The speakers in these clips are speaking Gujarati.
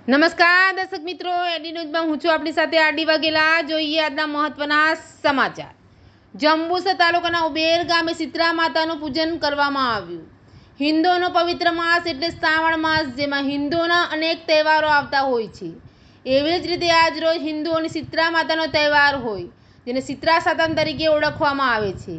નમસ્કાર દર્શક મિત્રો, એડી ન્યૂઝમાં હું છું આપણી સાથે આરડી વાઘેલા। જોઈએ આજના મહત્વના સમાચાર। જંબુસર તાલુકાના ઉબેર ગામે શીતળા માતાનું પૂજન કરવામાં આવ્યું। હિન્દુઓનો પવિત્ર માસ એટલે શ્રાવણ માસ, જેમાં હિન્દુઓના અનેક તહેવારો આવતા હોય છે। એવી જ રીતે આજ રોજ હિન્દુઓની શીતળા માતાનો તહેવાર હોય, જેને શીતળા સાતમ તરીકે ઓળખવામાં આવે છે।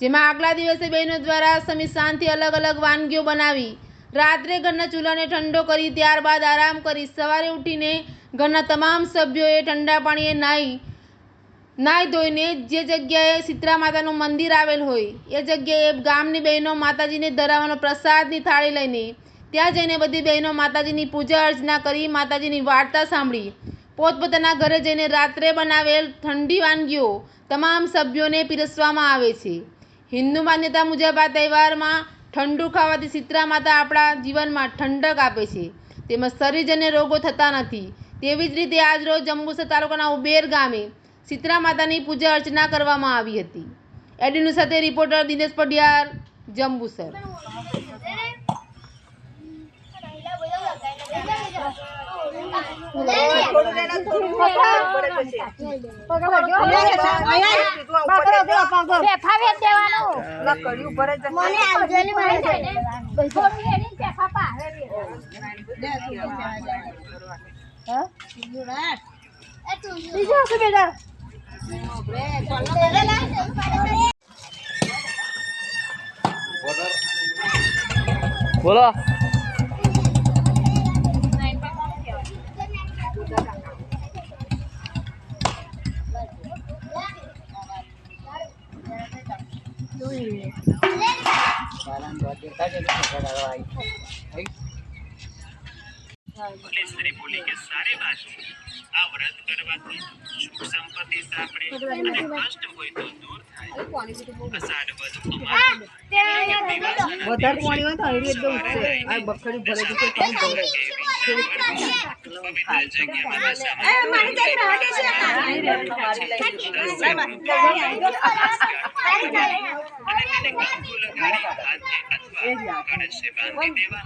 જેમાં આગલા દિવસે બહેનો દ્વારા સમી સાંજથી અલગ અલગ વાનગીઓ બનાવી રાત્રે ઘરના ચૂલાને ઠંડો કરી ત્યારબાદ આરામ કરી સવારે ઉઠીને ઘરના તમામ સભ્યોએ ઠંડા પાણીએ નાહી ધોઈને જે જગ્યાએ શીતળા માતાનું મંદિર આવેલ હોય એ જગ્યાએ ગામની બહેનો માતાજીને ધરાવવાનો પ્રસાદની થાળી લઈને ત્યાં જઈને બધી બહેનો માતાજીની પૂજા અર્ચના કરી માતાજીની વાર્તા સાંભળી પોતપોતાના ઘરે જઈને રાત્રે બનાવેલ ઠંડી વાનગીઓ તમામ સભ્યોને પીરસવામાં આવે છે। હિન્દુ માન્યતા મુજબ આ તહેવારમાં ઠંડુ ખાવાથી શીતળા માતા આપણા જીવનમાં ઠંડક આપે છે, તેમજ શરીરજન્ય રોગો થતા નથી। તેવી જ રીતે આજ રોજ જંબુસર તાલુકાના ઉબેર ગામે શીતળા માતાની પૂજા અર્ચના કરવામાં આવી હતી। એડીનું સાથે રિપોર્ટર દિનેશ પડિયાર, જંબુસર। બોલો बोली के सारे बाजू आ व्रत करवाથી સુખ સંપત્તિ સાંપડે અને કષ્ટ હોય તો દૂર થાય। અષાઢ વદ વધારે પાણી હોય તો હરી એકદમ આ બખડી ભરે છે કામ ભરે પવિત્ર જગ્યામાં બેસા મારી જાય રાડે છે અને તેને કંકુ લગાડી હાથે અથવા ગણેશે બાંધી દેવા।